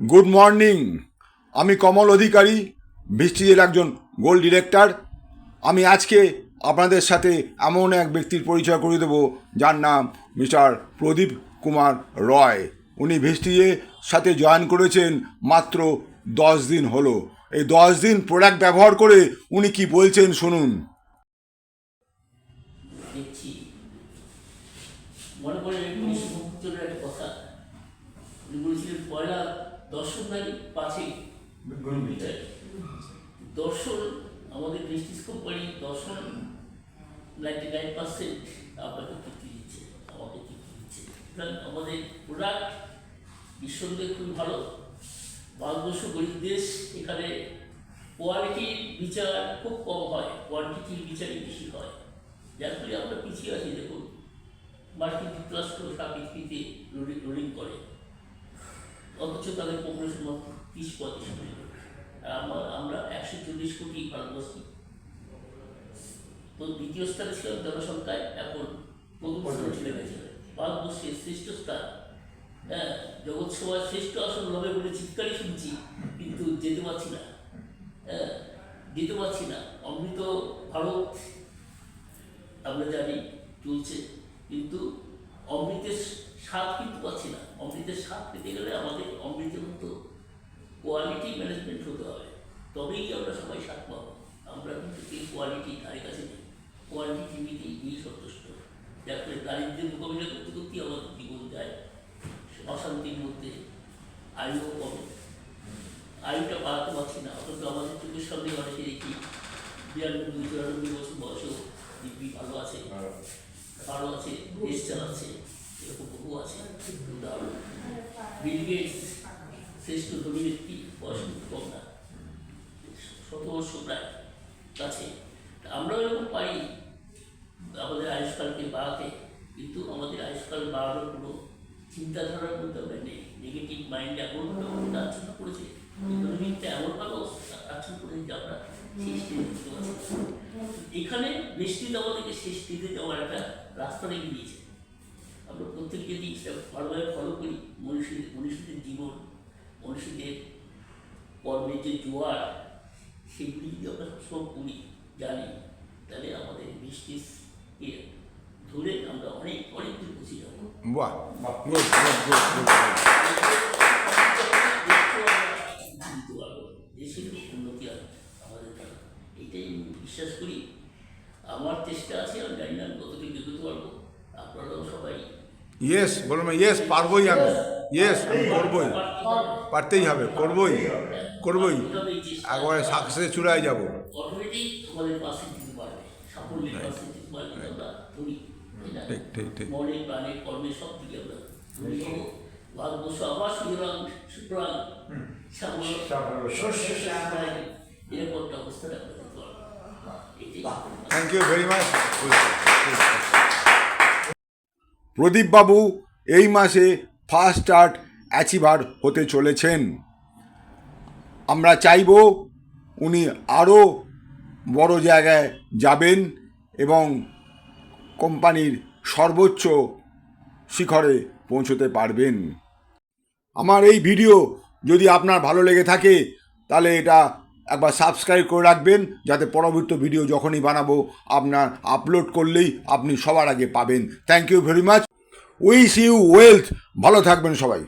Good morning. আমি কমল অধিকারী, বৃষ্টিজের একজন গোল director. আমি আজকে আপনাদের সাথে এমন এক ব্যক্তির পরিচয় করিয়ে দেবো যার নাম মিস্টার প্রদীপ কুমার রয়। উনি ভেস্টিজের সাথে জয়েন করেছেন মাত্র 10 দিন হলো। এই 10 দিন প্রোডাক্ট ব্যবহার করে উনি কি বলছেন শুনুন। দেখছি মনে করে 1975 একটা কথা উনি বলেছিলেন, পয়লা দর্শন নারী পাঁচে বিদায়। দর্শন আমাদের প্রেস্টিজ কোম্পানি দর্শন 99% আপনাকে তৃপ্তি দিচ্ছে, আমাকে তৃপ্তি দিচ্ছে। কারণ আমাদের প্রোডাক্ট নিঃসন্দেহে খুব ভালো। ভারতবর্ষ গরিব দেশ, এখানে কোয়ালিটির বিচার খুব কম হয়, কোয়ান্টিটির বিচারই বেশি হয়, যার ফলে আমরা পিছিয়ে আছি। দেখুন, মার্কিন যুক্তরাষ্ট্র সারা পৃথিবীতে লোডিং করে, অথচ তাদের পপুলেশন মাত্র 30-35 কোটি। আর আমরা 140 কোটি ভারতবর্ষী। তো দ্বিতীয় স্থানে ছিল জনসংখ্যায়, এখন প্রথম স্থানে চলে গেছে। ভারতবর্ষের শ্রেষ্ঠ স্থান, হ্যাঁ, জগৎ সভায় শ্রেষ্ঠ আসন হবে বলে চিৎকারই শুনছি, কিন্তু যেতে পারছি না। হ্যাঁ, যেতে পারছি না। অমৃত ভারত আমরা জানি চলছে, কিন্তু অমৃতের স্বাদ কিন্তু পাচ্ছি না। অমৃতের স্বাদ পেতে গেলে আমাদের অমৃতের মতো কোয়ালিটি ম্যানেজমেন্ট হতে হবে, তবেই আমরা সবাই স্বাদ পাবো। আমরা কিন্তু এই কোয়ালিটি ধারে কাছে নেই, কোয়ালিটি নিয়ে সন্তুষ্ট, যার ফলে দারিদ্র্যের মোকাবিলা করতে করতেই আমাদের জীবন যায় অশান্তির মধ্যে। আয়ুও কমে, আয়ুটা বাড়াতে পারছি না, অথচ আমাদের চোখের সামনে অনেকে দেখি 92-94 বছর বয়সেও দিব্যি ভালো আছে, ভালো আছে, দেশ চালাচ্ছে, এরকম বহু আছে। উদাহরণ বিল গেটস, শ্রেষ্ঠ ধনী ব্যক্তি, বয়স কিন্তু কম না, 100 বর্ষ প্রায় কাছে। আমরাও এরকম পারি আমাদের আয়ুষ্কালকে বাড়াতে, কিন্তু আমাদের আয়ুষ্কাল বাড়ানোর কোনো চিন্তাধারার মধ্যে আমরা নেই। নেগেটিভ মাইন্ড এমনভাবে আমাদের আচ্ছন্ন করেছে, ইকোনমিকটা এমনভাবে আচ্ছন্ন করেছে যে আমরা সেই স্টেজে বুঝতে পারছি। এখানে নিশ্চিত আমাদেরকে সেই স্টেজে যাওয়ার একটা রাস্তা রেখে দিয়েছে। আমরা প্রত্যেকে যদি ভালোভাবে ফলো করি, মনীষীদের জীবন, মনীষীদের কর্মের যে জোয়ার, সেগুলি যদি আমরা সব করি, জানি, তাহলে আমাদের বৃষ্টিকে ধরে আমরা অনেক অনেক দূর পৌঁছে যাবো। দেশের উন্নতি আমাদের দ্বারা, এইটাই আমি বিশ্বাস করি। আমার চেষ্টা আছে, আমি জানি না আমি কতটুকু এগোতে পারবো। আপনারাও সবাই ইয়েস বলুন। ইয়েস, পারবই আমি। ইয়েস, আমি করবই, পারতেই হবে, করবই করবই, একবারে সাকসেসে চূড়ায় যাব। অটোমেটিক আমাদের পাশে দিতে পারবে, সাফল্যের পাশে দিতে পারবে। আমরা ধরি, ঠিক ঠিক ঠিক। মনে প্রাণে কর্মে সব দিকে আমরা ধরি হবো। ভারতবর্ষ আবার সুতরাং সুতরাং এরকম একটা অবস্থানে আমরা দিতে পারবো। Thank you very much. Pradip babu এই মাসে ফার্স্ট স্টার্ট অ্যাচিভার হতে চলেছেন। আমরা চাইব উনি আরও বড় জায়গায় যাবেন এবং কোম্পানির সর্বোচ্চ শিখরে পৌঁছতে পারবেন। আমার এই ভিডিও যদি আপনার ভালো লেগে থাকে, তাহলে এটা একবার সাবস্ক্রাইব করে রাখবেন, যাতে পরবর্তী ভিডিও যখনই বানাবো আপনার আপলোড করলেই আপনি সবার আগে পাবেন। Thank you very much. Wish you wealth. ভালো থাকবেন সবাই।